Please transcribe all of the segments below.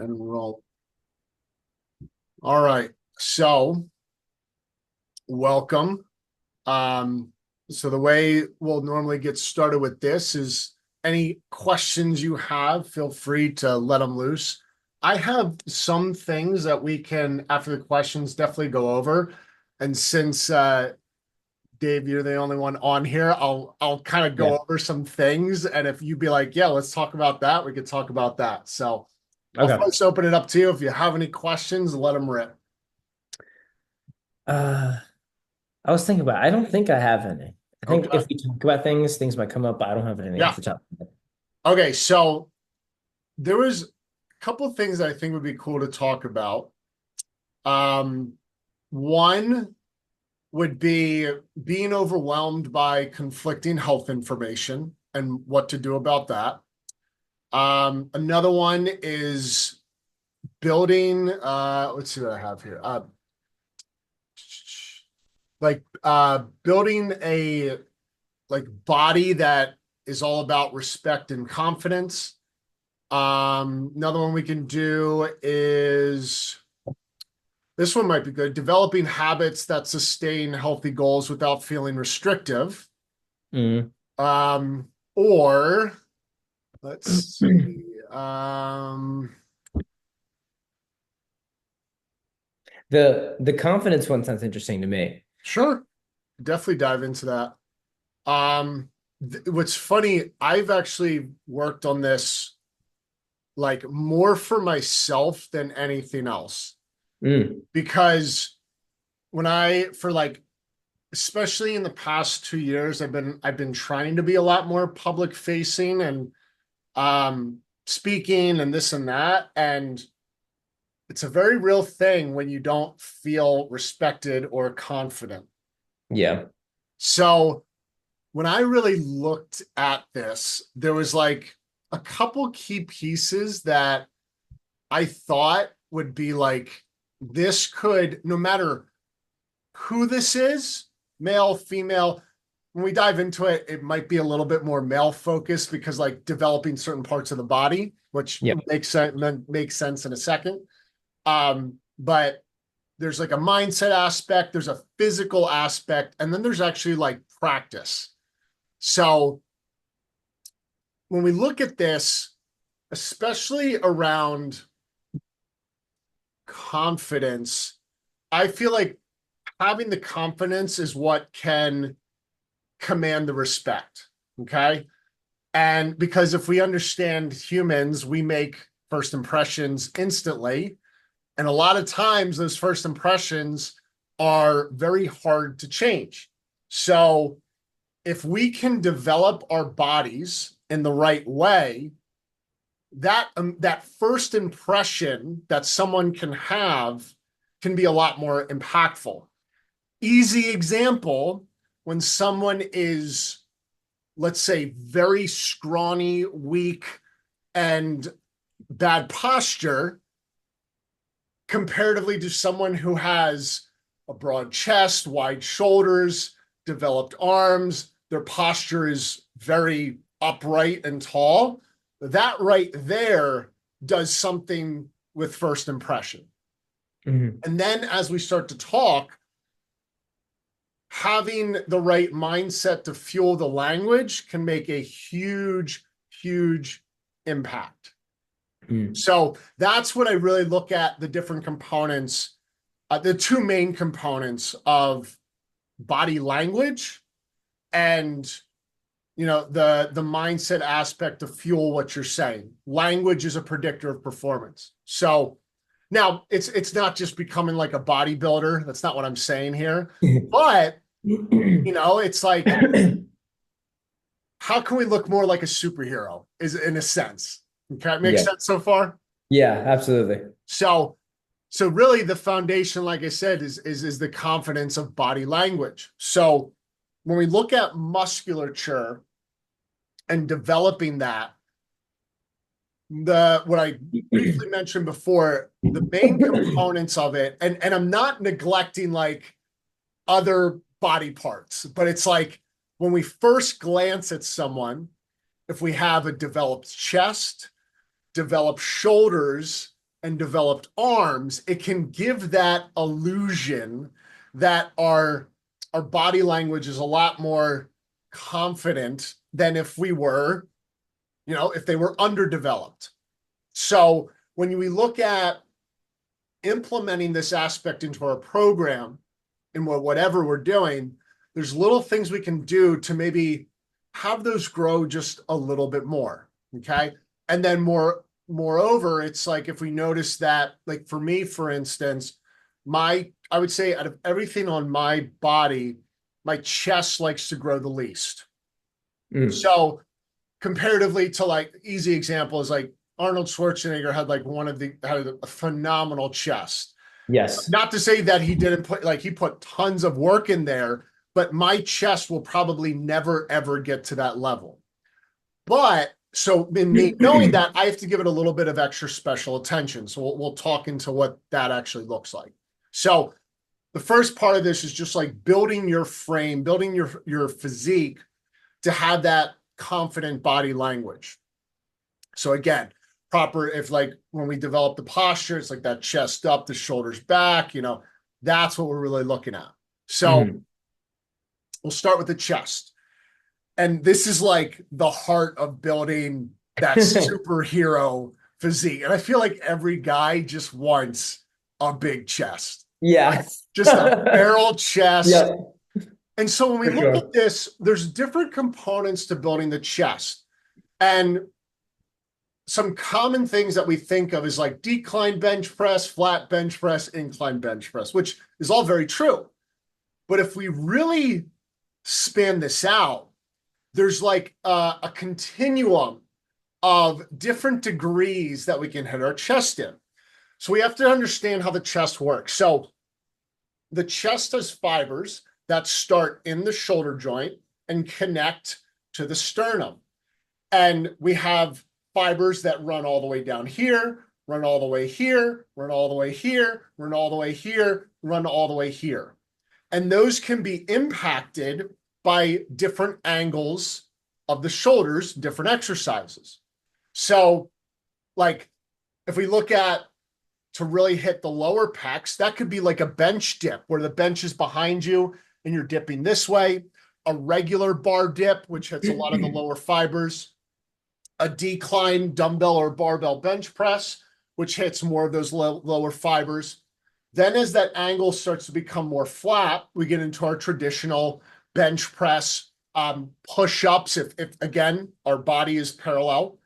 and roll. All right. So, welcome. So the way we'll normally get started with this is any questions you have, feel free to let them loose. I have some things that we can, after the questions, definitely go over. And since Dave, you're the only one on here, I'll kind of go Yeah. over some things. And if you'd be like, yeah, let's talk about that, we could talk about that. So I'll Okay. first open it up to you. If you have any questions, let them rip. Uh, I was thinking about, I don't think I have any. I think Okay. if we talk about things might come up, but I don't have anything Yeah. off the top. Okay. So there was a couple of things that I think would be cool to talk about. Um, One would be being overwhelmed by conflicting health information and what to do about that. Another one is building, let's see what I have here. Building a like body that is all about respect and confidence. Another one we can do is this one might be good. Developing habits that sustain healthy goals without feeling restrictive. Mm. Or let's see. Um, The confidence one sounds interesting to me. sure, definitely dive into that. What's funny, I've actually worked on this like more for myself than anything else Mm. because when I for like especially in the past 2 years, I've been trying to be a lot more public facing and speaking and this and that. And it's a very real thing when you don't feel respected or confident. Yeah. So when I really looked at this, there was like a couple key pieces that I thought would be like, this could, no matter who this is, male, female, when we dive into it, it might be a little bit more male focused because like developing certain parts of the body, which Yeah. makes sense in a second. But there's like a mindset aspect, there's a physical aspect, and then there's actually like practice. So when we look at this, especially around confidence, I feel like having the confidence is what can command the respect. Okay. And because if we understand humans, we make first impressions instantly. And a lot of times, those first impressions are very hard to change. So, if we can develop our bodies in the right way, that first impression that someone can have can be a lot more impactful. Easy example: when someone is, let's say, very scrawny, weak, and bad posture, comparatively to someone who has a broad chest, wide shoulders, developed arms, their posture is very upright and tall. That right there does something with first impression. Mhm. And then as we start to talk, having the right mindset to fuel the language can make a huge, huge impact. Mm. So that's what I really look at the different components, the two main components of body language and the mindset aspect to fuel what you're saying. Language is a predictor of performance. So now it's not just becoming like a bodybuilder. That's not what I'm saying here. But it's like, how can we look more like a superhero? Is in a sense. Okay, it makes Yeah. sense so far. Yeah, absolutely. So so really the foundation, like I said, is the confidence of body language. So when we look at musculature and developing that, the what I briefly mentioned before, the main components of it, and I'm not neglecting like other body parts, but it's like when we first glance at someone, if we have a developed chest, developed shoulders, and developed arms, it can give that illusion that our body language is a lot more confident than if we were, if they were underdeveloped. So when we look at implementing this aspect into our program in whatever we're doing, there's little things we can do to maybe have those grow just a little bit more. Okay. And then moreover, it's like if we notice that, like for me, for instance, I would say out of everything on my body, my chest likes to grow the least. So comparatively to, like, easy example is like Arnold Schwarzenegger had a phenomenal chest. Yes. Not to say that he didn't he put tons of work in there, but my chest will probably never ever get to that level. But so in me knowing that, I have to give it a little bit of extra special attention. So we'll talk into what that actually looks like. So the first part of this is just like building your frame, building your physique to have that confident body language. So again, if like when we develop the posture, it's like that chest up, the shoulders back, that's what we're really looking at. So we'll start with the chest. And this is like the heart of building that superhero physique. And I feel like every guy just wants a big chest. Yeah. Just a barrel chest. Yeah. And so when we look at this, there's different components to building the chest. And some common things that we think of is like decline bench press, flat bench press, incline bench press, which is all very true. But if we really span this out, there's like a continuum of different degrees that we can hit our chest in. So we have to understand how the chest works. So the chest has fibers that start in the shoulder joint and connect to the sternum. And we have fibers that run all the way down here, run all the way here, run all the way here, run all the way here, run all the way here. And those can be impacted by different angles of the shoulders, different exercises. So like if we look at to really hit the lower pecs, that could be like a bench dip where the bench is behind you and you're dipping this way, a regular bar dip, which hits a lot of the lower fibers, a decline dumbbell or barbell bench press, which hits more of those lower fibers. Then as that angle starts to become more flat, we get into our traditional bench press, push-ups. If again, our body is parallel,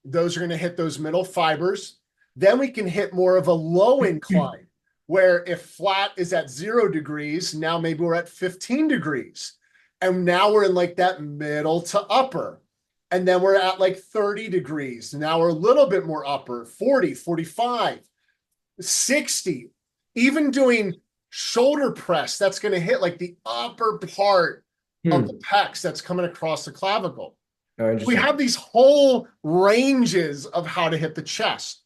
those are going to hit those middle fibers. Then we can hit more of a low incline where if flat is at 0 degrees, now maybe we're at 15 degrees. And now we're in like that middle to upper. And then we're at like 30 degrees. Now we're a little bit more upper, 40, 45, 60, even doing shoulder press. That's going to hit like the upper part of the pecs that's coming across the clavicle. We have these whole ranges of how to hit the chest.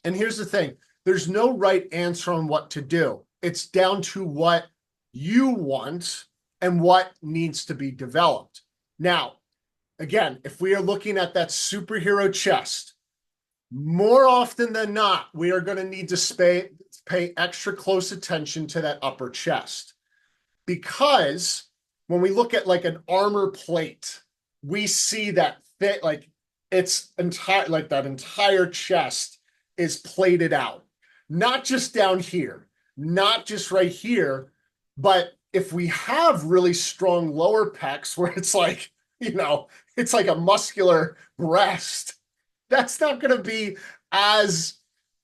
And here's the thing. There's no right answer on what to do. It's down to what you want and what needs to be developed. Now, again, if we are looking at that superhero chest, more often than not, we are going to need to pay extra close attention to that upper chest. Because when we look at like an armor plate, we see that fit, like it's entire, like that entire chest is plated out. Not just down here, not just right here, but if we have really strong lower pecs where it's like, it's like a muscular breast, that's not going to be as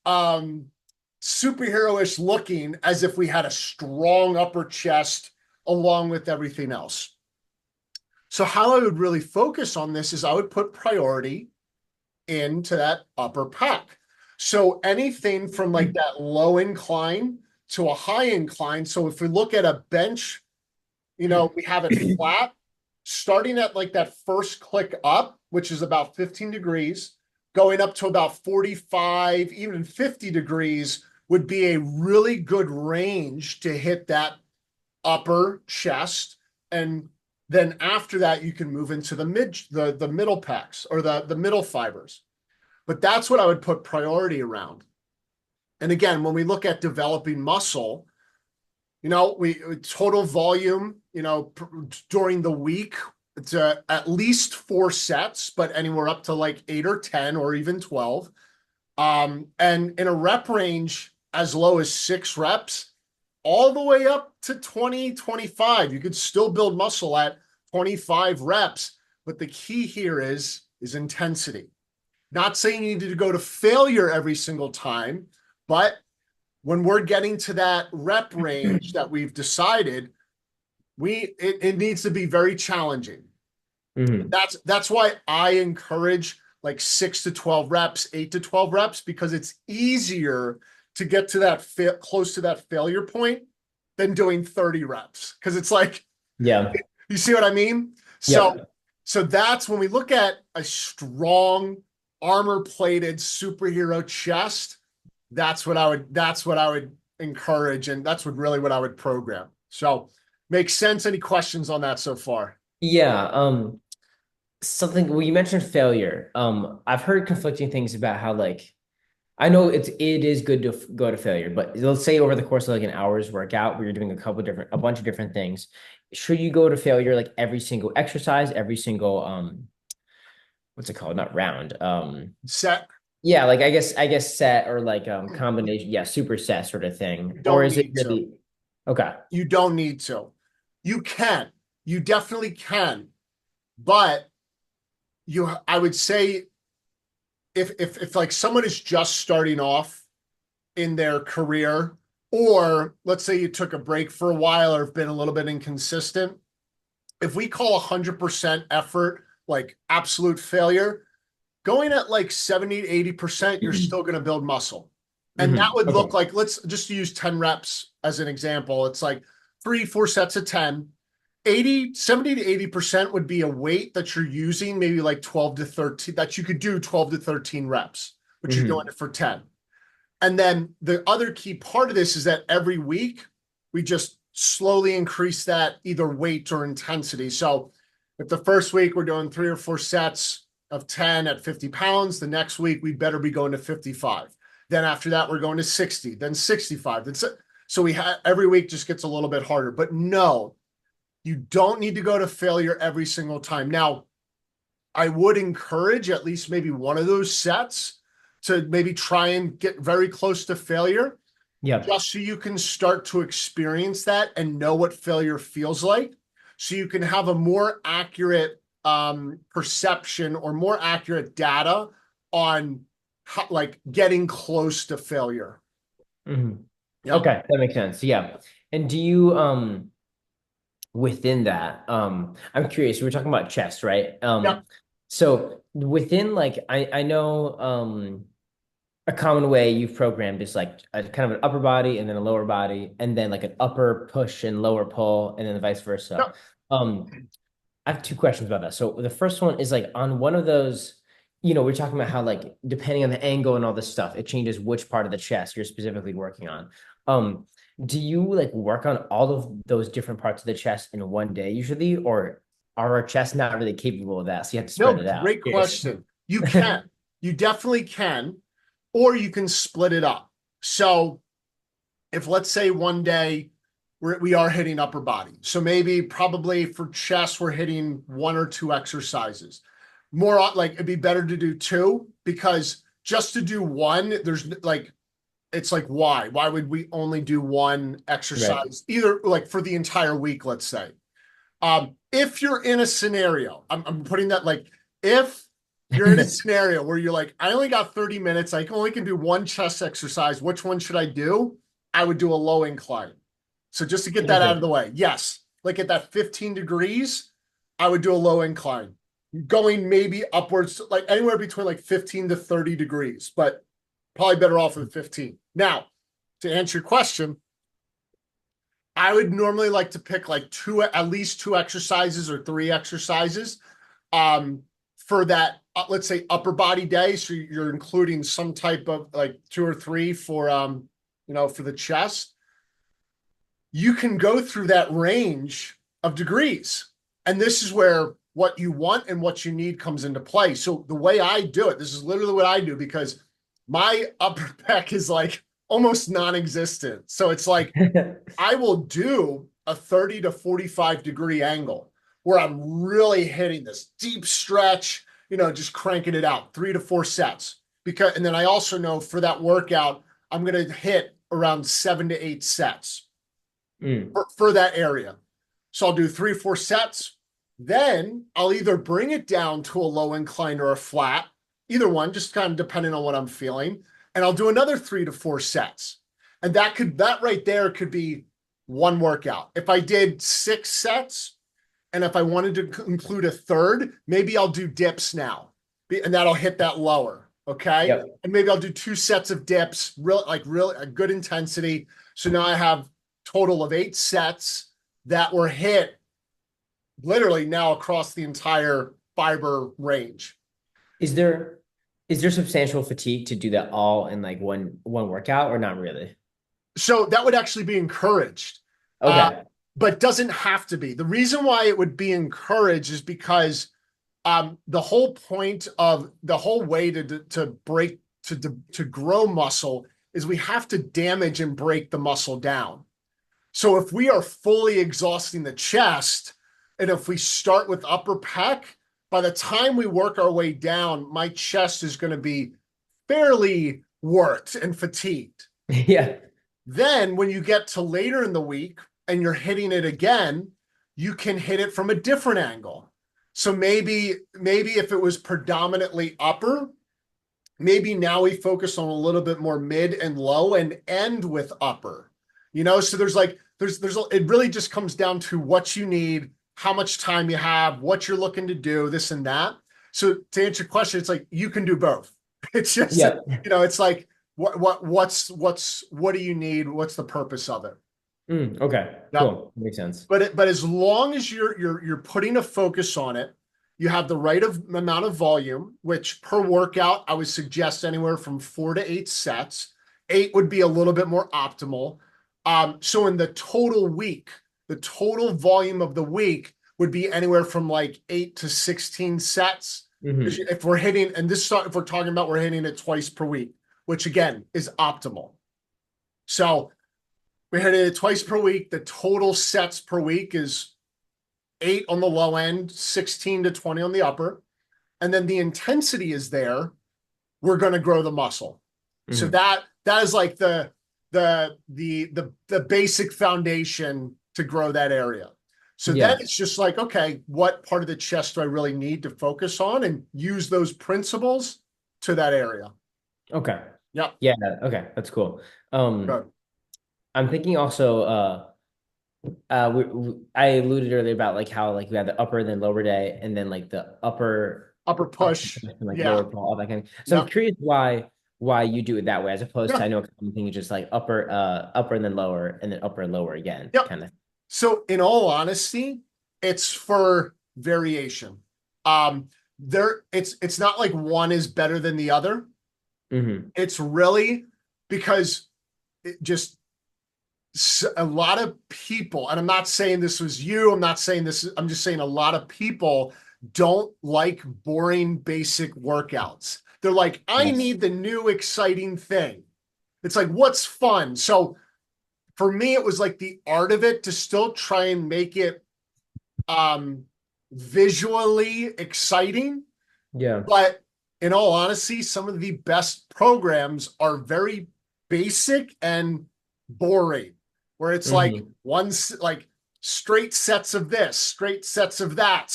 superhero-ish looking as if we had a strong upper chest along with everything else. So how I would really focus on this is I would put priority into that upper pec. So anything from like that low incline to a high incline. So if we look at a bench, we have it flat, starting at like that first click up, which is about 15 degrees, going up to about 45, even 50 degrees would be a really good range to hit that upper chest. And then after that, you can move into the middle pecs or the middle fibers. but that's what I would put priority around. And again, when we look at developing muscle, we total volume, during the week, it's at least 4 sets, but anywhere up to like 8 or 10 or even 12. And in a rep range as low as 6 reps, all the way up to 20, 25. You could still build muscle at 25 reps, but the key here is intensity. Not saying you need to go to failure every single time, but when we're getting to that rep range that we've decided, it needs to be very challenging. Mhm. That's why I encourage like 6 to 12 reps, 8 to 12 reps, because it's easier to get to that close to that failure point than doing 30 reps. Because it's like, Yeah. you see what I mean? So, Yep. so that's when we look at a strong armor-plated superhero chest. That's what I would encourage, and that's what I would program. So, makes sense. Any questions on that so far? Yeah. Something, well, you mentioned failure. I've heard conflicting things about how like I know it is good to go to failure, but let's say over the course of like an hour's workout where you're doing a bunch of different things, should you go to failure like every single exercise, every single what's it called? Not round. Set. Yeah, like I guess set or like combination, yeah, super set sort of You thing. Or don't is it need to. really okay? You don't need to. You can. You definitely can. But I would say if like someone is just starting off in their career, or let's say you took a break for a while or have been a little bit inconsistent, if we call 100% effort like absolute failure, going at like 70 to 80%, you're still going to build muscle. And that would look Okay. like, let's just use 10 reps as an example. It's like 3, 4 sets of 10. 70 to 80% would be a weight that you're using, maybe like 12 to 13, that you could do 12 to 13 reps, but you're doing Hmm. it for 10. And then the other key part of this is that every week we just slowly increase that either weight or intensity. So if the first week we're doing 3 or 4 sets of 10 at 50 pounds, the next week we better be going to 55. Then after that, we're going to 60, then 65. So we have every week just gets a little bit harder. But no, you don't need to go to failure every single time. Now, I would encourage at least maybe one of those sets to maybe try and get very close to failure, Yep. just so you can start to experience that and know what failure feels like. So you can have a more accurate perception or more accurate data on how, like getting close to failure. Hmm. Yep. Okay, that makes sense. Yeah. And do you within that, I'm curious, we were talking about chest, right? Yep. So within like I know a common way you've programmed is like a kind of an upper body and then a lower body, and then like an upper push and lower pull, and then vice versa. Yep. Um, I have two questions about that. So the first one is like on one of those, we're talking about how like depending on the angle and all this stuff, it changes which part of the chest you're specifically working on. Um, do you like work on all of those different parts of the chest in one day usually, or are our chests not really capable of that? So you have to No, spread it out. great Yes. question. You can. You definitely can, or you can split it up. So if let's say one day we are hitting upper body, so maybe probably for chest we're hitting 1 or 2 exercises. More like it'd be better to do two, because just to do one, there's like it's like why would we only do one Right. exercise either like for the entire week, let's say. If you're in a scenario, I'm putting that like if you're in a scenario where you're like, I only got 30 minutes, I only can do one chest exercise, which one should I do? I would do a low incline. So just to get that out of Interesting. the way, yes, like at that 15 degrees, I would do a low incline, going maybe upwards, like anywhere between like 15 to 30 degrees, but probably better off with 15. Now, to answer your question, I would normally like to pick like at least 2 exercises or 3 exercises for that, let's say upper body day. So you're including some type of like 2 or 3 for, for the chest. You can go through that range of degrees. And this is where what you want and what you need comes into play. So the way I do it, this is literally what I do because my upper pec is like almost non-existent. So it's like I will do a 30 to 45 degree angle where I'm really hitting this deep stretch, just cranking it out 3 to 4 sets. And then I also know for that workout, I'm going to hit around 7 to 8 sets Mm. for that area. So I'll do 3 or 4 sets. Then I'll either bring it down to a low incline or a flat, either one, just kind of depending on what I'm feeling. And I'll do another 3 to 4 sets. And that right there could be one workout. If I did 6 sets, and if I wanted to include a third, maybe I'll do dips now, and that'll hit that lower. Okay. Yep. And maybe I'll do 2 sets of dips, really a good intensity. So now I have total of 8 sets that were hit literally now across the entire fiber range. Is there substantial fatigue to do that all in like one workout or not really? So that would actually be encouraged, Okay. but doesn't have to be. The reason why it would be encouraged is because the whole point of the whole way to grow muscle is we have to damage and break the muscle down. So if we are fully exhausting the chest, and if we start with upper pec, by the time we work our way down, my chest is going to be fairly worked and fatigued. Yeah. Then when you get to later in the week and you're hitting it again, you can hit it from a different angle. So maybe if it was predominantly upper, maybe now we focus on a little bit more mid and low and end with upper. So it really just comes down to what you need, how much time you have, what you're looking to do, this and that. So to answer your question, it's like you can do both. It's just, Yeah. it's like what do you need? What's the purpose of it? Okay. Yep. Cool. Makes sense. But as long as you're putting a focus on it, you have the right amount of volume, which per workout, I would suggest anywhere from 4 to 8 sets. 8 would be a little bit more optimal. So in the total week, the total volume of the week would be anywhere from like 8 to 16 sets. Mhm. If we're hitting, and this, if we're talking about we're hitting it twice per week, which again is optimal. So we're hitting it twice per week. The total sets per week is 8 on the low end, 16 to 20 on the upper. And then the intensity is there. We're going to grow the muscle. So Mhm. that is like the basic foundation to grow that area. So Yeah. then it's just like, okay, what part of the chest do I really need to focus on and use those principles to that area? Okay. Yep. Yeah. Okay. That's cool. Good. I'm thinking also, I alluded earlier about like how like we had the upper and then lower day and then like the Upper push. and like Yeah. lower pull, all that kind of. So I'm Yep. curious why you do it that way as opposed to Yeah. I know a common thing is just like upper and then upper and lower again Yep. kind of. So in all honesty, it's for variation. It's not like one is better than the other. Mm-hmm. It's really because it just a lot of people, and I'm not saying this was you, I'm not saying this, I'm just saying a lot of people don't like boring basic workouts. They're like, I Yes. need the new exciting thing. It's like, what's fun? So for me, it was like the art of it to still try and make it visually exciting. Yeah. But in all honesty, some of the best programs are very basic and boring, where it's like Mm-hmm. like straight sets of this, straight sets of that,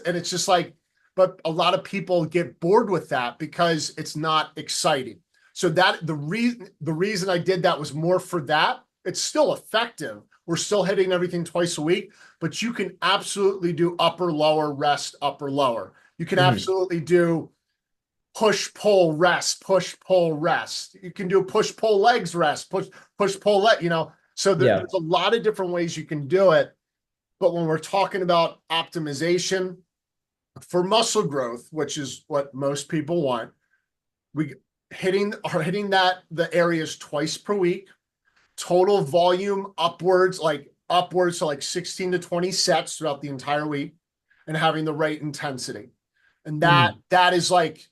and it's just like, but a lot of people get bored with that because it's not exciting. So that the reason I did that was more for that. It's still effective. We're still hitting everything twice a week, but you can absolutely do upper, lower, rest, upper, lower. You can Mm-hmm. absolutely do push, pull, rest, push, pull, rest. You can do push, pull, legs, rest, push, pull, So Yeah. there's a lot of different ways you can do it. But when we're talking about optimization for muscle growth, which is what most people want, we are hitting that the areas twice per week, total volume upwards to like 16 to 20 sets throughout the entire week. and having the right intensity. And Mm. that is like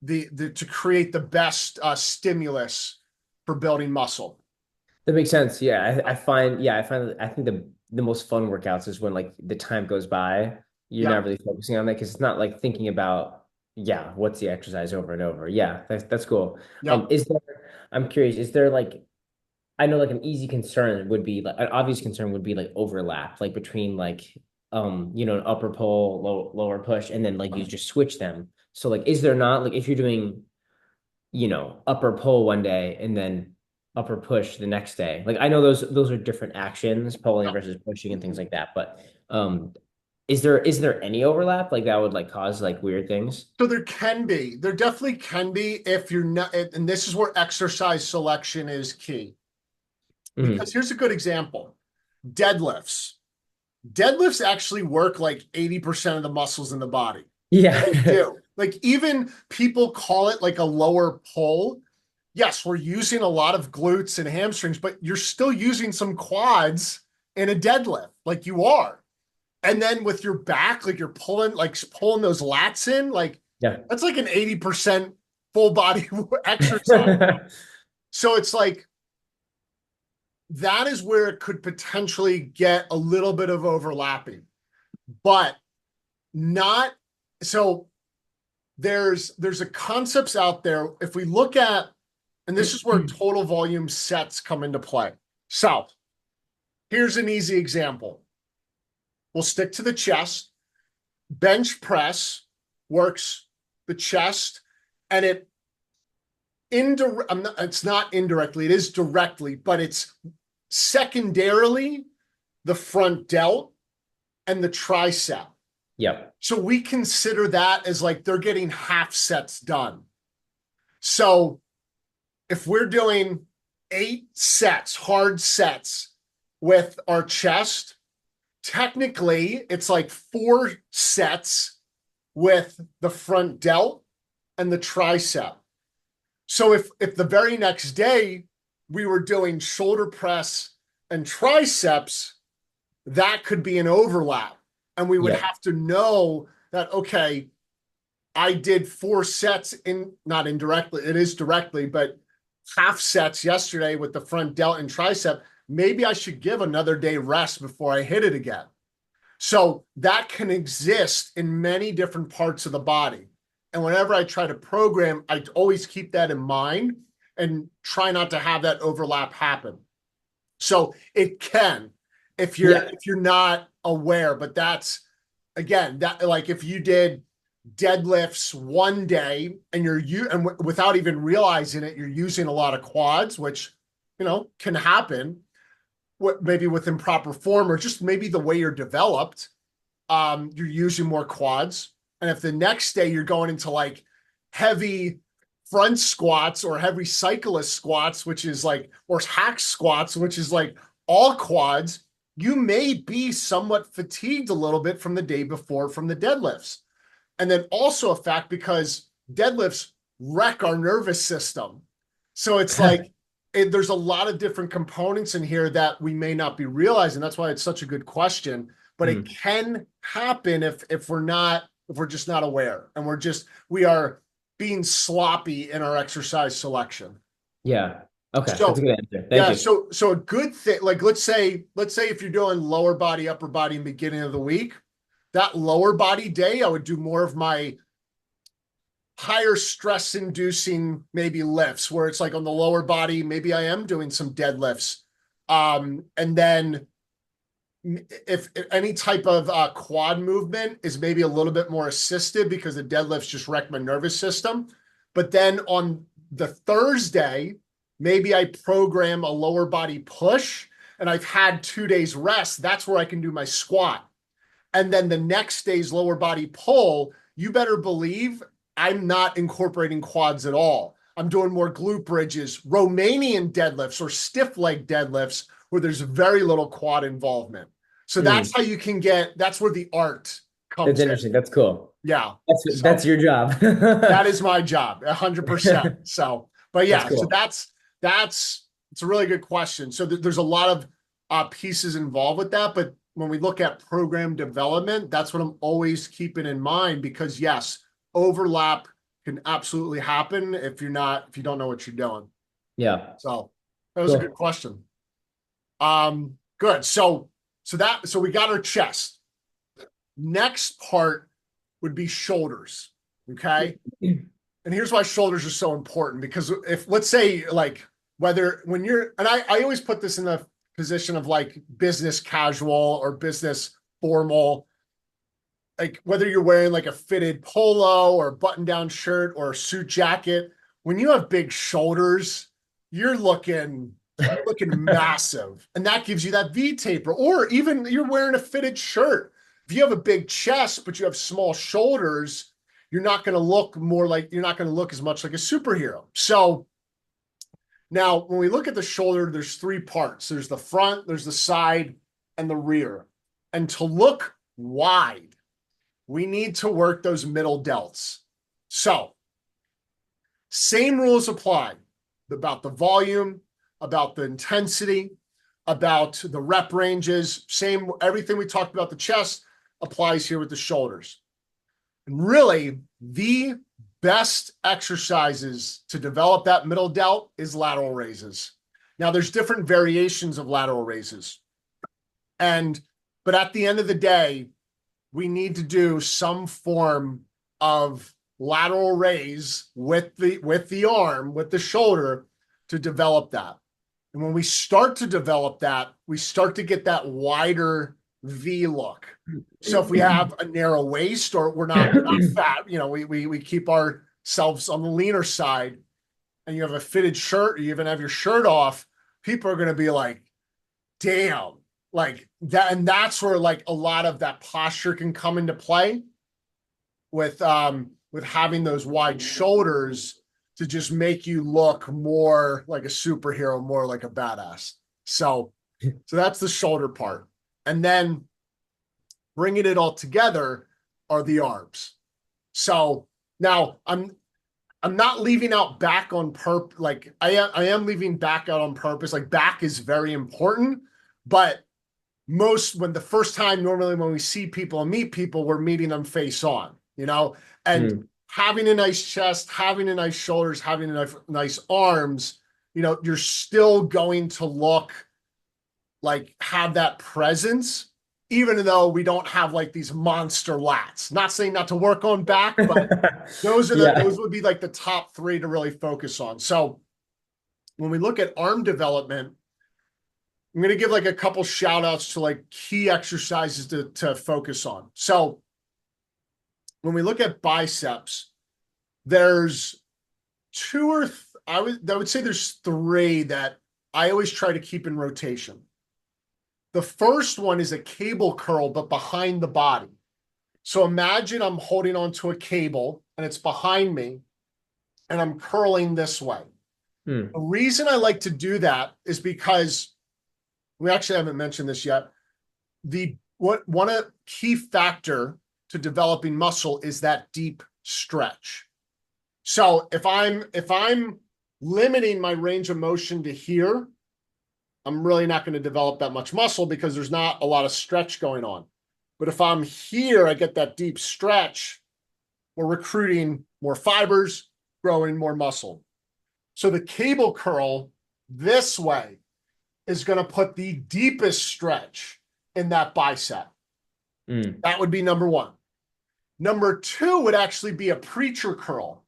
the to create the best stimulus for building muscle. That makes sense. Yeah, I think the most fun workouts is when like the time goes by. You're Yeah. not really focusing on that because it's not like thinking about, yeah, what's the exercise over and over. Yeah, that's cool. Yeah. Is there, I'm curious, is there like, I know like an easy concern would be like an obvious concern would be like overlap, like between like an upper pull, lower push, and then like you just switch them. So like is there not like if you're doing, upper pull one day and then upper push the next day. Like I know those are different actions, pulling Yeah. versus pushing and things like that, but is there any overlap like that would like cause like weird things? So there definitely can be if you're not, and this is where exercise selection is key. Mhm. Because here's a good example. Deadlifts. Deadlifts actually work like 80% of the muscles in the body. They Yeah. do. Like even people call it like a lower pull. Yes, we're using a lot of glutes and hamstrings, but you're still using some quads in a deadlift, like you are. And then with your back, like you're pulling those lats in, like Yeah. that's like an 80% full body exercise. So it's like that is where it could potentially get a little bit of overlapping, but not so there's a concepts out there. If we look at, and this is where total volume sets come into play. So here's an easy example. We'll stick to the chest. Bench press works the chest, and it's not indirectly, it is directly, but it's secondarily the front delt and the tricep. Yep. So we consider that as like they're getting half sets done. So if we're doing 8 sets, hard sets with our chest, technically it's like 4 sets with the front delt and the tricep. So if the very next day we were doing shoulder press and triceps, that could be an overlap. And we would Yep. have to know that, okay, I did 4 sets in, not indirectly, it is directly, but half sets yesterday with the front delt and tricep. Maybe I should give another day rest before I hit it again. So that can exist in many different parts of the body. And whenever I try to program, I always keep that in mind and try not to have that overlap happen. So it can, if you're Yeah. if you're not aware, but that's again that like if you did deadlifts one day and without even realizing it, you're using a lot of quads, which can happen. Maybe with improper form or just maybe the way you're developed, you're using more quads. And if the next day you're going into like heavy front squats or heavy cyclist squats, which is like, or hack squats, which is like all quads, you may be somewhat fatigued a little bit from the day before from the deadlifts. And then also a fact because deadlifts wreck our nervous system. So it's like there's a lot of different components in here that we may not be realizing. That's why it's such a good question. But it Mm. can happen if we're just not aware and we are being sloppy in our exercise selection. Yeah. Okay. That's a So good answer. Thank yeah, you. so a good thing, like let's say if you're doing lower body, upper body in the beginning of the week, that lower body day, I would do more of my higher stress inducing maybe lifts where it's like on the lower body, maybe I am doing some deadlifts. And then if any type of quad movement is maybe a little bit more assisted because the deadlifts just wreck my nervous system. But then on the Thursday, maybe I program a lower body push and I've had 2 days rest. That's where I can do my squat. And then the next day's lower body pull, you better believe I'm not incorporating quads at all. I'm doing more glute bridges, Romanian deadlifts or stiff leg deadlifts where there's very little quad involvement. So that's Mm. how you can that's where the art That's comes in. interesting. That's cool. Yeah. That's So your job. that is my job, 100%. So, but That's yeah, so cool. that's it's a really good question. So there's a lot of pieces involved with that, but when we look at program development, that's what I'm always keeping in mind, because yes, overlap can absolutely happen if you don't know what you're doing. Yeah. So that was a good Cool. question. Good. So we got our chest. Next part would be shoulders. Okay. And here's why shoulders are so important, because if, let's say, like, whether when you're, and I always put this in the position of like business casual or business formal, like whether you're wearing like a fitted polo or button down shirt or a suit jacket, when you have big shoulders, you're looking massive. And that gives you that V taper. Or even you're wearing a fitted shirt. If you have a big chest, but you have small shoulders, you're not going to look as much like a superhero. So now when we look at the shoulder, there's three parts. There's the front, there's the side, and the rear. And to look wide, we need to work those middle delts. So same rules apply about the volume, about the intensity, about the rep ranges. Same, everything we talked about the chest applies here with the shoulders. And really, the best exercises to develop that middle delt is lateral raises. Now, there's different variations of lateral raises. But at the end of the day, we need to do some form of lateral raise with the arm, with the shoulder, to develop that. And when we start to develop that, we start to get that wider V look. So if we have a narrow waist, or we're not fat, we keep ourselves on the leaner side, and you have a fitted shirt, or you even have your shirt off, people are going to be like, damn, like that. And that's where like a lot of that posture can come into play with having those wide shoulders, to just make you look more like a superhero, more like a badass. So that's the shoulder part. And then bringing it all together are the arms. So now I'm not leaving out back on purpose. Like I am leaving back out on purpose. Like back is very important, but when the first time, normally when we see people and meet people, we're meeting them face on, and having a nice chest, having a nice shoulders, having a nice arms, you're still going to look like, have that presence, even though we don't have like these monster lats. Not saying not to work on back, but those would be like the top three to really focus on. So when we look at arm development, I'm going to give like a couple shout outs to like key exercises to focus on. So when we look at biceps, there's I would say there's three that I always try to keep in rotation. The first one is a cable curl, but behind the body. So imagine I'm holding onto a cable and it's behind me, and I'm curling this way. The reason I like to do that is because we actually haven't mentioned this yet. One key factor to developing muscle is that deep stretch. So if I'm limiting my range of motion to here, I'm really not going to develop that much muscle, because there's not a lot of stretch going on. But if I'm here, I get that deep stretch, we're recruiting more fibers, growing more muscle. So the cable curl this way is going to put the deepest stretch in that bicep. That would be number one. Number two would actually be a preacher curl.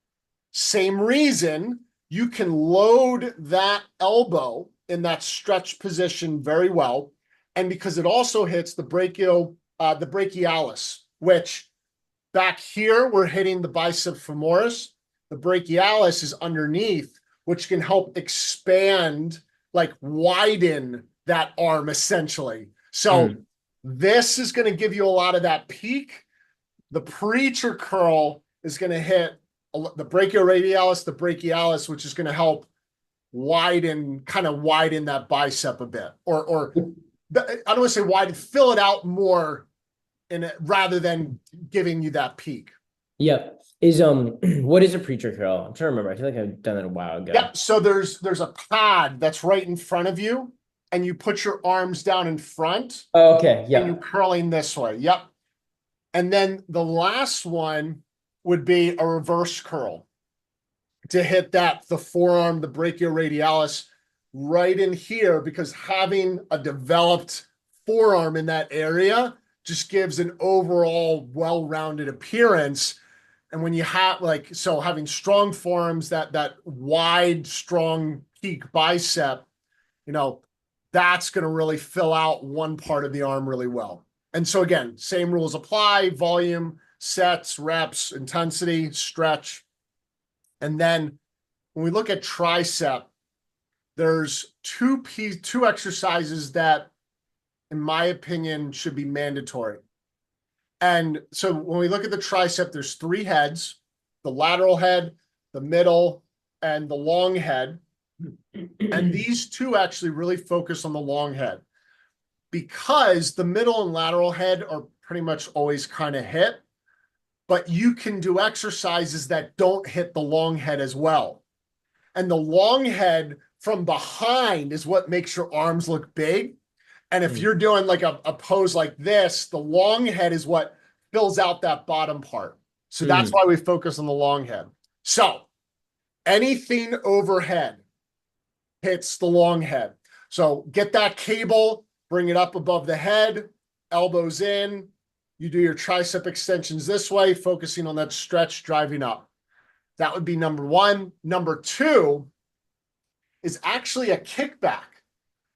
Same reason, you can load that elbow in that stretch position very well. And because it also hits the brachialis, which back here, we're hitting the bicep femoris. The brachialis is underneath, which can help expand, like widen that arm essentially. So this is going to give you a lot of that peak. The preacher curl is going to hit the brachioradialis, the brachialis, which is going to help widen that bicep a bit, or I don't want to say widen, fill it out more rather than giving you that peak. Yep. What is a preacher curl? I'm trying to remember. I feel like I've done it a while ago. Yep. So there's a pad that's right in front of you, and you put your arms down in front Oh, okay. and you're Yep. curling this way. Yep. And then the last one would be a reverse curl to hit the forearm, the brachioradialis right in here, because having a developed forearm in that area just gives an overall well-rounded appearance. And when you have so having strong forearms, that wide, strong peak bicep, that's going to really fill out one part of the arm really well. And so again, same rules apply: volume, sets, reps, intensity, stretch. And then when we look at tricep, there's two exercises that, in my opinion, should be mandatory. And so when we look at the tricep, there's three heads: the lateral head, the middle, and the long head. And these two actually really focus on the long head, because the middle and lateral head are pretty much always kind of hit, but you can do exercises that don't hit the long head as well. And the long head from behind is what makes your arms look big. And if you're doing like a pose like this, the long head is what fills out that bottom part. So that's why we focus on the long head. So anything overhead hits the long head. So get that cable, bring it up above the head, elbows in. You do your tricep extensions this way, focusing on that stretch driving up. That would be number one. Number two is actually a kickback,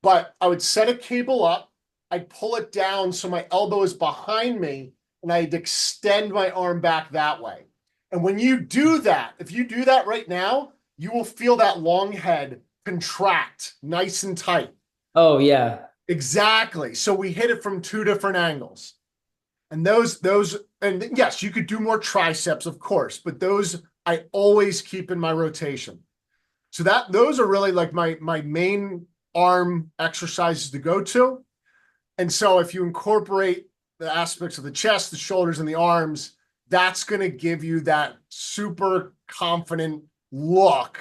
but I would set a cable up, I'd pull it down so my elbow is behind me, and I'd extend my arm back that way. And when you do that, if you do that right now, you will feel that long head contract nice and tight. Oh, yeah. Exactly. So we hit it from two different angles. And and yes, you could do more triceps, of course, but those I always keep in my rotation. So those are really like my main arm exercises to go to. And so if you incorporate the aspects of the chest, the shoulders, and the arms, that's going to give you that super confident look,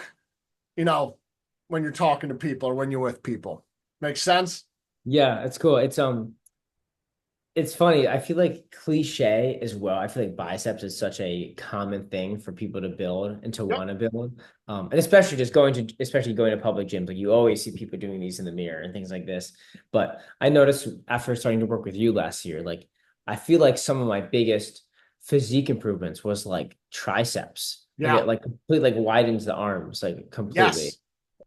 when you're talking to people or when you're with people. Make sense? Yeah, it's cool. It's funny. I feel like cliche as well. I feel like biceps is such a common thing for people to build and to Yep. want to build. And especially going to public gyms, like you always see people doing these in the mirror and things like this. But I noticed after starting to work with you last year, like I feel like some of my biggest physique improvements was like triceps. Yeah. Like completely like widens the arms, like completely. Yes.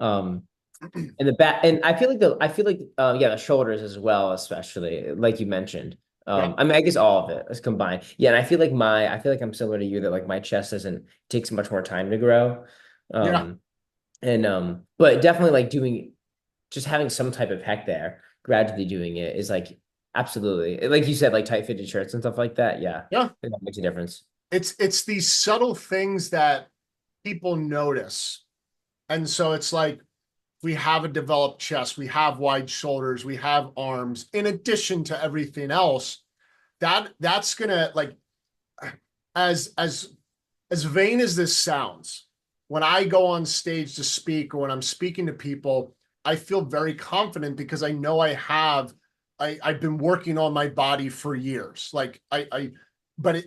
Um, and the back, and the shoulders as well, especially like you mentioned. Yeah. I mean, I guess all of it is combined. Yeah, and I feel like I'm similar to you that like my chest doesn't takes much more time to grow. Yeah. But definitely like just having some type of heck there, gradually doing it is like absolutely like you said, like tight fitted shirts and stuff like that. Yeah, Yeah. that makes a difference. It's these subtle things that people notice. And so it's like, we have a developed chest, we have wide shoulders, we have arms, in addition to everything else. That's gonna, like, as vain as this sounds, when I go on stage to speak or when I'm speaking to people, I feel very confident because I know I've been working on my body for years. Like but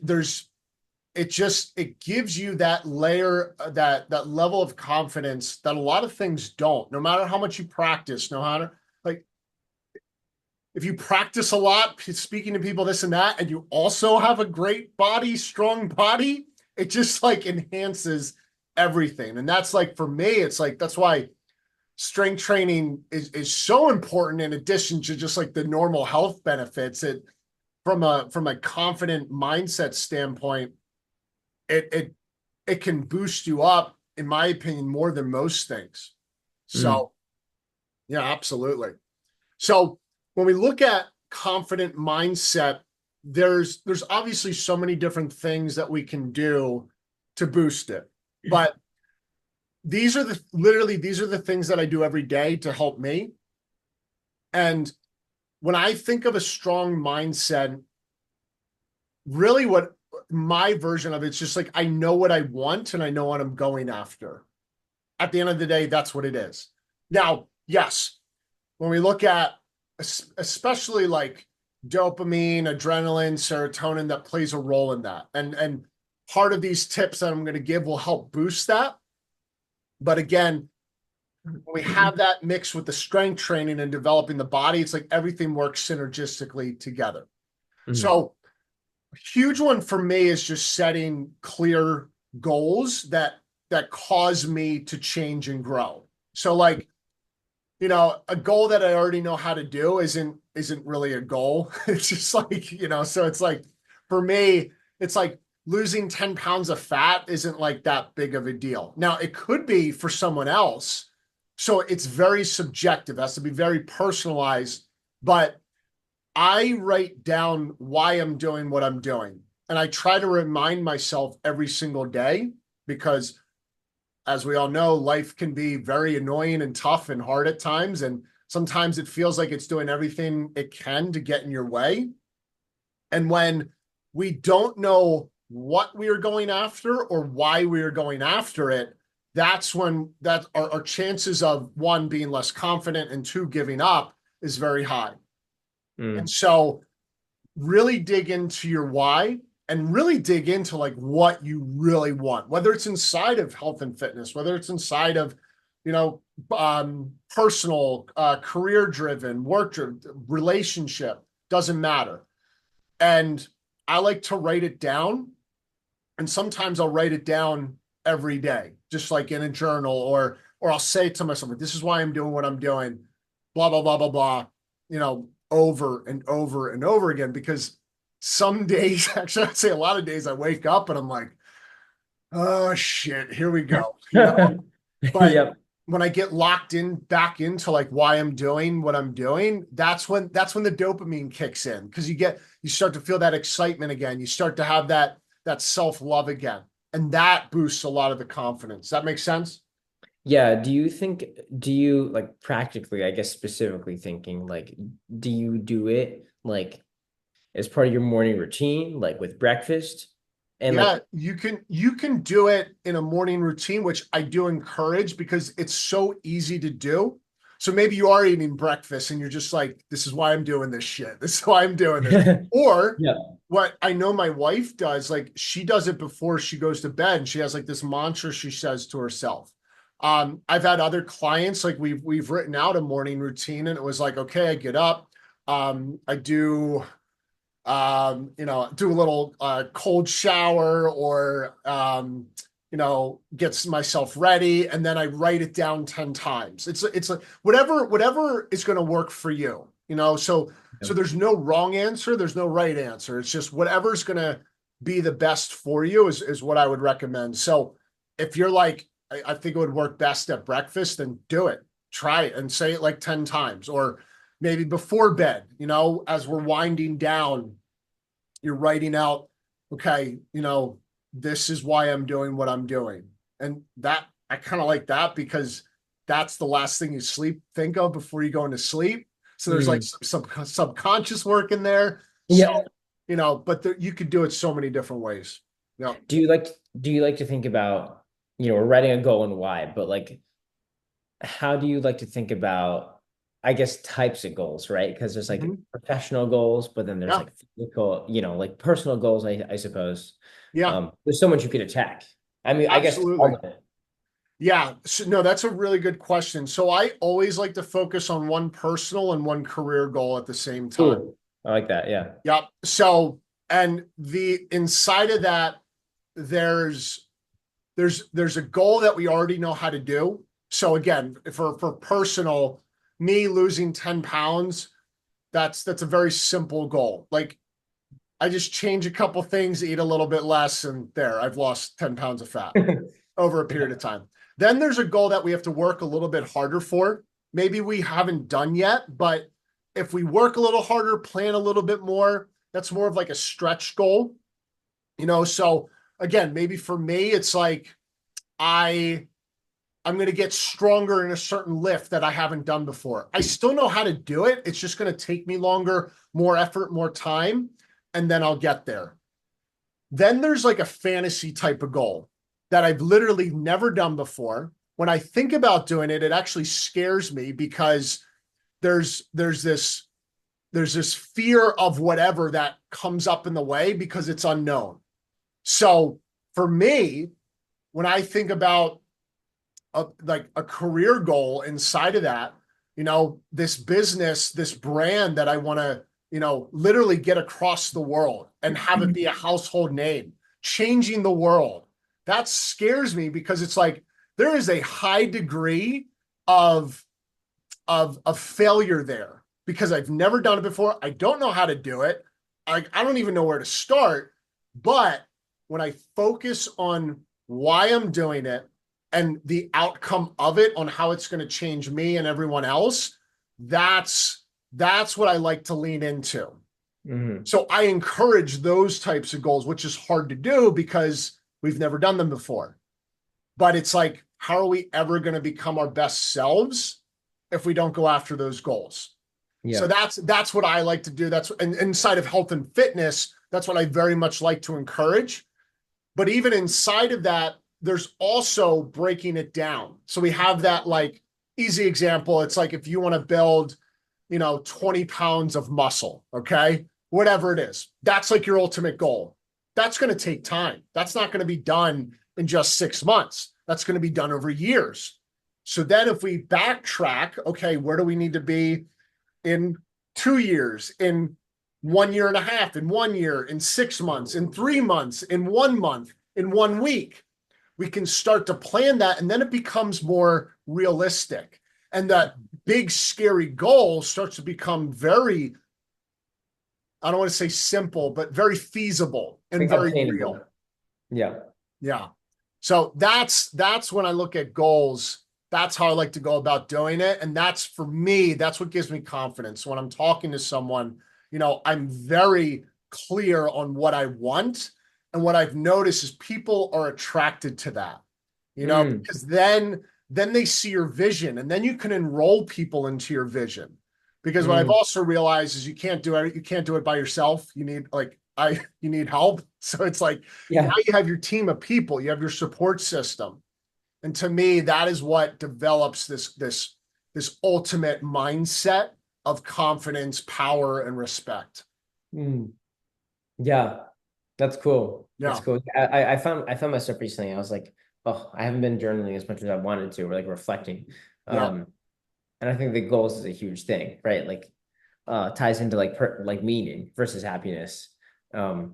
it gives you that layer, that level of confidence that a lot of things don't. No matter how much you practice, no matter, like, if you practice a lot speaking to people, this and that, and you also have a great body, strong body, it just like enhances everything. And that's like, for me, it's like, that's why strength training is so important, in addition to just like the normal health benefits. It from a confident mindset standpoint, it can boost you up, in my opinion, more than most things. So yeah, absolutely. So when we look at confident mindset, there's obviously so many different things that we can do to boost it. But these are the things that I do every day to help me. And when I think of a strong mindset, really what my version of it's just like, I know what I want and I know what I'm going after. At the end of the day, that's what it is. Now, yes, when we look at especially like dopamine, adrenaline, serotonin, that plays a role in that. And part of these tips that I'm going to give will help boost that. But again, when we have that mixed with the strength training and developing the body, it's like everything works synergistically together. Mhm. So a huge one for me is just setting clear goals that cause me to change and grow. So like, a goal that I already know how to do isn't really a goal. It's just like, so it's like for me, it's like losing 10 pounds of fat isn't like that big of a deal. Now it could be for someone else. So it's very subjective, it has to be very personalized, but I write down why I'm doing what I'm doing. And I try to remind myself every single day because, as we all know, life can be very annoying and tough and hard at times. And sometimes it feels like it's doing everything it can to get in your way. And when we don't know what we are going after or why we are going after it, that's when our chances of one being less confident and two giving up is very high. And Mm. so really dig into your why and really dig into like what you really want, whether it's inside of health and fitness, whether it's inside of, personal, career driven, work driven, relationship, doesn't matter. And I like to write it down. And sometimes I'll write it down every day, just like in a journal, or I'll say to myself, like, this is why I'm doing what I'm doing, blah, blah, blah, blah, blah, over and over and over again. Because some days, actually, I'd say a lot of days I wake up and I'm like, oh shit, here we go. But Yep. when I get locked in back into like why I'm doing what I'm doing, that's when the dopamine kicks in because you start to feel that excitement again. You start to have that self-love again. And that boosts a lot of the confidence. That makes sense? Yeah, do you like practically, I guess specifically thinking, like, do you do it like as part of your morning routine, like with breakfast? And Yeah, like, you can do it in a morning routine, which I do encourage because it's so easy to do. So maybe you are eating breakfast and you're just like, this is why I'm doing this shit. This is why I'm doing this. Or yeah. what I know my wife does, like she does it before she goes to bed and she has like this mantra she says to herself. I've had other clients, like we've written out a morning routine and it was like, okay, I get up, I do a little cold shower or gets myself ready and then I write it down 10 times. It's like whatever is going to work for you, so there's no wrong answer, there's no right answer. It's just whatever's going to be the best for you is what I would recommend. So if you're like, I think it would work best at breakfast, then do it. Try it and say it like 10 times or maybe before bed, as we're winding down, you're writing out, okay, this is why I'm doing what I'm doing. And that I kind of like that because that's the last thing you think of before you go into sleep. So there's like Mm. some subconscious work in there. So, Yeah. but you could do it so many different ways. Yeah. Do you like to think about, we're writing a goal and why, but like how do you like to think about, I guess, types of goals, right? Because there's like Mhm. professional goals, but then there's Yeah. like physical, like personal goals, I suppose. Yeah. There's so much you could attack. I mean, I guess all Absolutely. of it. Yeah. So, no, that's a really good question. So I always like to focus on one personal and one career goal at the same time. Ooh, I like that. Yeah. Yep. So, and the inside of that, there's there's a goal that we already know how to do. So again, for personal, me losing 10 pounds, that's a very simple goal. Like I just change a couple things, eat a little bit less, and there, I've lost 10 pounds of fat over a period of time. Then there's a goal that we have to work a little bit harder for. Maybe we haven't done yet, but if we work a little harder, plan a little bit more, that's more of like a stretch goal, So again, maybe for me, it's like I I'm going to get stronger in a certain lift that I haven't done before. I still know how to do it. It's just going to take me longer, more effort, more time, and then I'll get there. Then there's like a fantasy type of goal that I've literally never done before. When I think about doing it, it actually scares me because there's this fear of whatever that comes up in the way because it's unknown. So for me, when I think about like a career goal inside of that, this business, this brand that I want to, literally get across the world and have it be a household name, changing the world. That scares me because it's like there is a high degree of failure there because I've never done it before. I don't know how to do it. I don't even know where to start. But when I focus on why I'm doing it and the outcome of it on how it's going to change me and everyone else, that's what I like to lean into. Mm-hmm. So I encourage those types of goals, which is hard to do because we've never done them before. But it's like, how are we ever going to become our best selves if we don't go after those goals? Yeah. So that's what I like to do. And inside of health and fitness, that's what I very much like to encourage. But even inside of that, there's also breaking it down. So we have that like easy example. It's like if you want to build, 20 pounds of muscle, okay? Whatever it is, that's like your ultimate goal. That's going to take time. That's not going to be done in just 6 months. That's going to be done over years. So then if we backtrack, okay, where do we need to be in 2 years, in 1 year and a half, in 1 year, in 6 months, in 3 months, in 1 month, in 1 week? We can start to plan that, and then it becomes more realistic. And that big, scary goal starts to become very, I don't want to say simple, but very feasible and very real. Yeah. Yeah. So that's when I look at goals. That's how I like to go about doing it. And that's for me, that's what gives me confidence. When I'm talking to someone, I'm very clear on what I want. And what I've noticed is people are attracted to that, because then they see your vision and then you can enroll people into your vision. Because what I've also realized is you can't do it by yourself. You need you need help. So it's like, now you have your team of people, you have your support system. And to me, that is what develops this ultimate mindset of confidence, power, and respect. Yeah, that's cool. Yeah. That's cool. I found myself recently. I was like, oh, I haven't been journaling as much as I wanted to, or like reflecting. Yeah. And I think the goals is a huge thing, right? Like, ties into like meaning versus happiness. Yeah.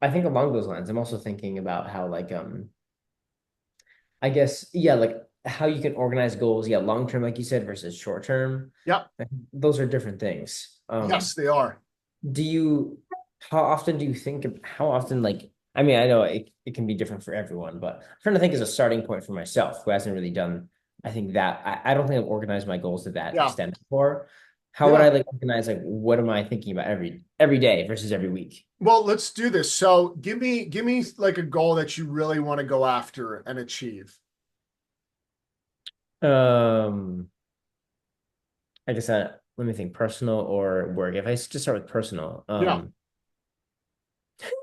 I think along those lines, I'm also thinking about how like I guess like how you can organize goals, long term, like you said, versus short term. Yep. Those are different things. Yes, they are. How often do you think how often like I mean, I know it can be different for everyone, but I'm trying to think as a starting point for myself who hasn't really done, I think that I don't think I've organized my goals to that extent before. How would I like organize, like, what am I thinking about every day versus every week? Well, let's do this. So give me like a goal that you really want to go after and achieve. I guess let me think, personal or work. If I just start with personal, um,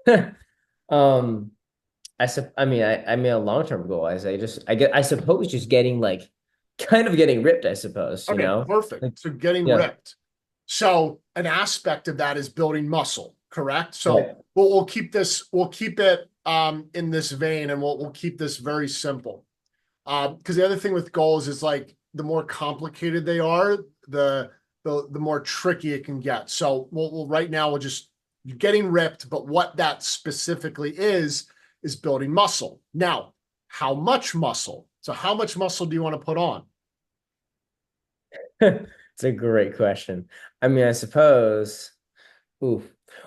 I mean, I made a long-term goal as I suppose just getting like kind of getting ripped, I suppose, Okay, perfect. Like, So getting ripped. So an aspect of that is building muscle, correct? So we'll keep it in this vein, and we'll keep this very simple. Because the other thing with goals is like the more complicated they are, the more tricky it can get. So we'll right now we'll just getting ripped, but what that specifically is building muscle. Now, how much muscle? So how much muscle do you want to put on? It's a great question. I mean, I suppose, oof.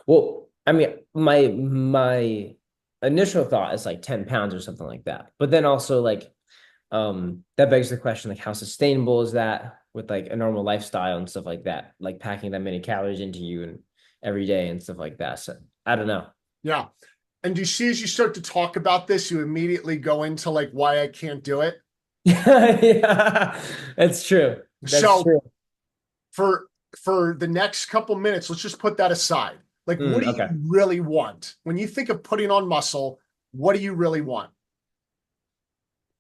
Well, I mean, my initial thought is like 10 pounds or something like that. But then also like that begs the question, like how sustainable is that with like a normal lifestyle and stuff like that, like packing that many calories into you and every day and stuff like that. So I don't know. Yeah. And do you see as you start to talk about this, you immediately go into like why I can't do it? Yeah, that's true. That's true. For the next couple minutes, let's just put that aside. Like, what do you really want? When you think of putting on muscle, what do you really want?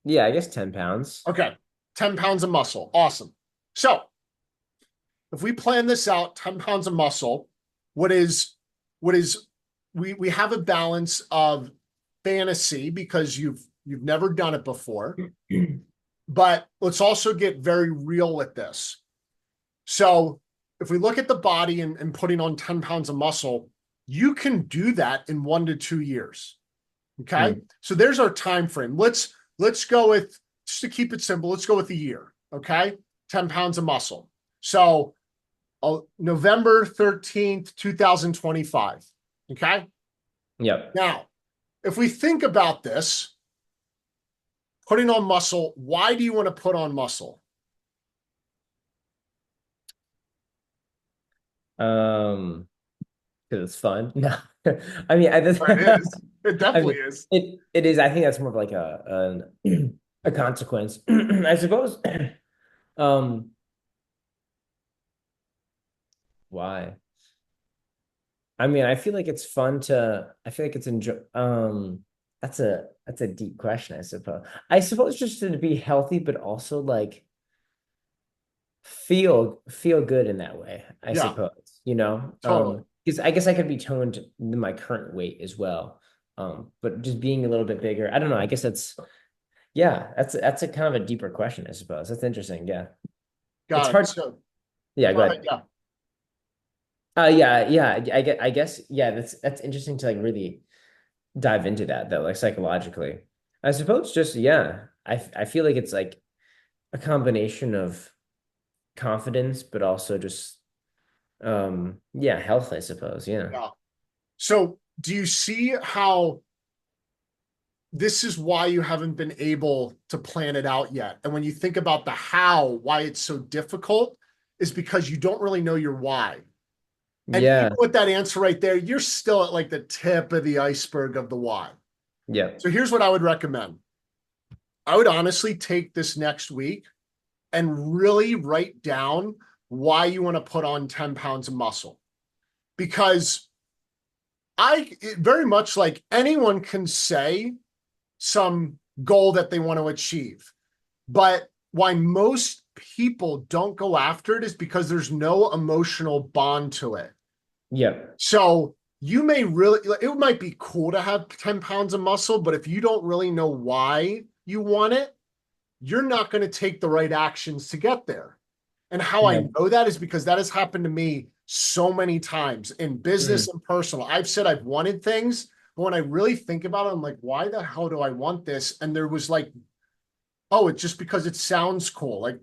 Yeah, I guess 10 pounds. Okay. 10 pounds of muscle. Awesome. So if we plan this out, 10 pounds of muscle, what is we have a balance of fantasy because you've never done it before, but let's also get very real with this. So if we look at the body and putting on 10 pounds of muscle, you can do that in 1 to 2 years. Okay. So there's our time frame. Let's go with, just to keep it simple, let's go with a year. Okay. 10 pounds of muscle. So November 13th, 2025. Okay. Yep. Now, if we think about this, putting on muscle, why do you want to put on muscle? Because it's fun. No, I mean, I just, It is. It I definitely mean, is. it is. I think that's more of like a consequence, I suppose. Um, why? I mean, I feel like it's fun to. I feel like it's enjoy. That's a deep question, I suppose. I suppose just to be healthy, but also like feel good in that way, I Yeah, suppose, you know? totally. Because I guess I could be toned in my current weight as well. But just being a little bit bigger, I don't know. I guess yeah, that's a kind of a deeper question, I suppose. That's interesting. Yeah. It's Got it. hard. So Yeah, go go ahead. ahead. Yeah. Yeah. I guess, yeah, that's interesting to like really dive into that though, like psychologically. I suppose just, yeah, I feel like it's like a combination of confidence, but also just yeah, health, I suppose. Yeah. Yeah. So do you see how this is why you haven't been able to plan it out yet? And when you think about the how, why it's so difficult is because you don't really know your why. And even Yeah. with that answer right there, you're still at like the tip of the iceberg of the why. Yeah. So here's what I would recommend. I would honestly take this next week and really write down why you want to put on 10 pounds of muscle. Because very much like anyone can say some goal that they want to achieve. But why most people don't go after it is because there's no emotional bond to it. Yeah. So you may really, it might be cool to have 10 pounds of muscle, but if you don't really know why you want it, you're not going to take the right actions to get there. And how I Yeah. know that is because that has happened to me so many times in business Mm. and personal. I've said I've wanted things, but when I really think about it, I'm like, why the hell do I want this? And there was like, oh, it's just because it sounds cool. Like,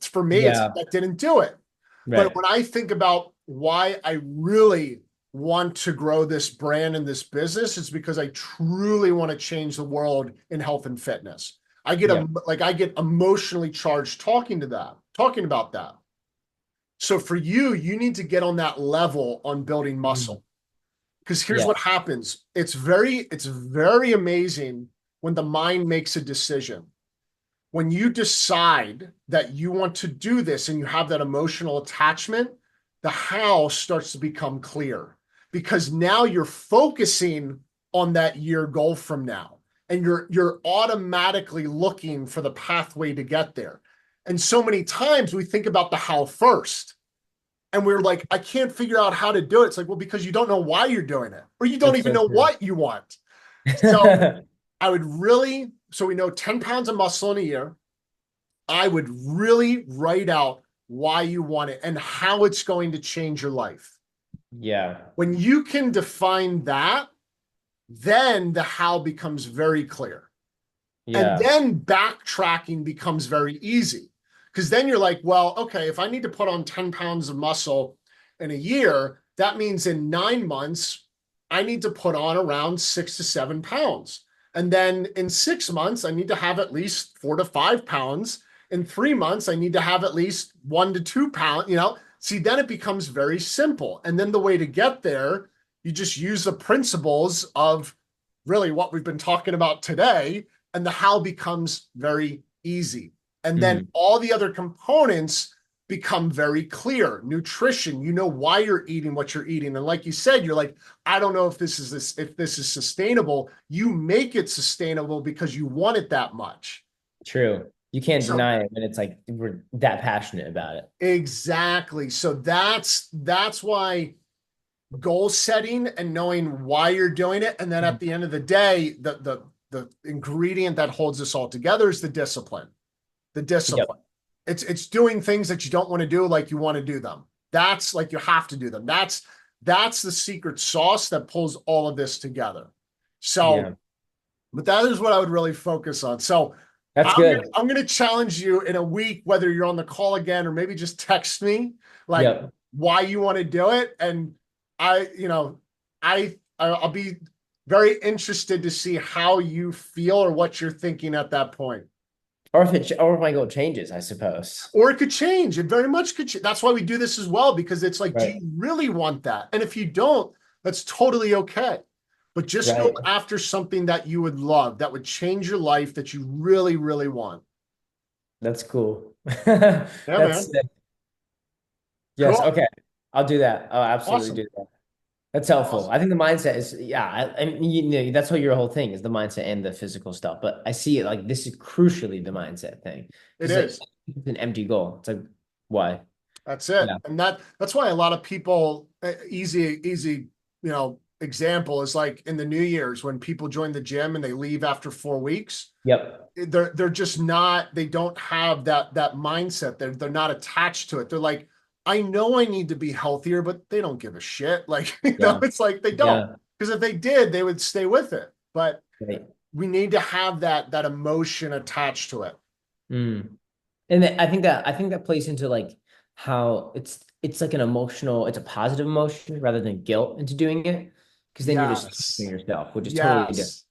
for me, it's Yeah. that didn't do it. But Right. when I think about why I really want to grow this brand and this business, it's because I truly want to change the world in health and fitness. Yeah. I get emotionally charged talking about that. So for you, you need to get on that level on building Mhm. muscle. Because here's Yeah. what happens. It's very amazing when the mind makes a decision. When you decide that you want to do this and you have that emotional attachment, the how starts to become clear because now you're focusing on that year goal from now and you're automatically looking for the pathway to get there. And so many times we think about the how first and we're like, I can't figure out how to do it. It's like, well, because you don't know why you're doing it or you don't That's even so know true. what you want. So I would really, so we know 10 pounds of muscle in a year. I would really write out why you want it and how it's going to change your life. Yeah. When you can define that, then the how becomes very clear. And Yeah. then backtracking becomes very easy. Because then you're like, well, okay, if I need to put on 10 pounds of muscle in a year, that means in 9 months, I need to put on around 6 to 7 pounds. And then in 6 months, I need to have at least 4 to 5 pounds. In 3 months, I need to have at least 1 to 2 pounds. See, then it becomes very simple. And then the way to get there, you just use the principles of really what we've been talking about today and the how becomes very easy. And then Mhm. all the other components become very clear. Nutrition, you know why you're eating what you're eating. And like you said, you're like, I don't know if this is sustainable. You make it sustainable because you want it that much. True. You can't So deny it when it's like we're that passionate about it. exactly. So that's why goal setting and knowing why you're doing it. And then at Mhm. the end of the day, the ingredient that holds us all together is the discipline. The Yep. discipline. It's doing things that you don't want to do like you want to do them. That's like you have to do them. That's the secret sauce that pulls all of this together. Yeah. So, but that is what I would really focus on. So That's good. I'm gonna challenge you in a week, whether you're on the call again or maybe just text me like Yep. why you want to do it. And I, you know, I'll be very interested to see how you feel or what you're thinking at that point. Or if my goal changes, I suppose. Or it could change. It very much could change. That's why we do this as well, because it's like, do Right. you really want that? And if you don't, that's totally okay. But just go Right. after something that you would love, that would change your life, that you really, really want. That's cool. Yeah, That's man. sick. Yes. Cool. Okay. I'll do that. I'll absolutely Awesome. do that. That's helpful. I Awesome. think the mindset is, yeah, I mean, that's what your whole thing is, the mindset and the physical stuff. But I see it like this is crucially the mindset thing. It Because like is. it's an empty goal. It's like, why? That's it. Yeah. And that's why a lot of people easy, example is like in the New Year's when people join the gym and they leave after 4 weeks. Yep. They're just not, they don't have that mindset. They're not attached to it. They're like, I know I need to be healthier, but they don't give a shit. Like, Yeah. it's like they don't. Yeah. Because if they did, they would stay with it. But Right. we need to have that emotion attached to it. Mm. And I think that plays into like how it's like an emotional, it's a positive emotion rather than guilt into doing it. Because then you're just trusting Yes. yourself, which is totally different. Yes.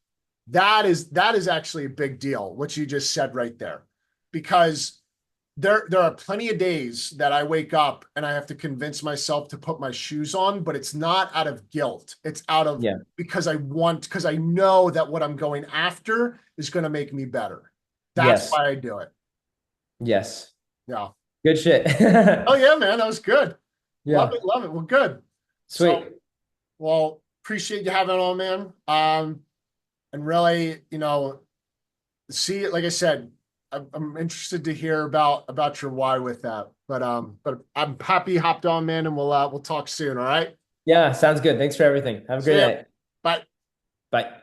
That is actually a big deal, what you just said right there. Because there are plenty of days that I wake up and I have to convince myself to put my shoes on, but it's not out of guilt. It's out of Yeah. because I know that what I'm going after is going to make me better. That's Yes. why I do it. Yes. Yeah. Good shit. Oh yeah, man, that was good. Love Yeah. it, love it. Well, good. So, Sweet. well, appreciate you having it on, man. And really, see, like I said, I'm interested to hear about your why with that. But I'm happy you hopped on, man, and we'll talk soon. All right. Yeah, sounds good. Thanks for everything. Have a great See ya. night. Bye. Bye.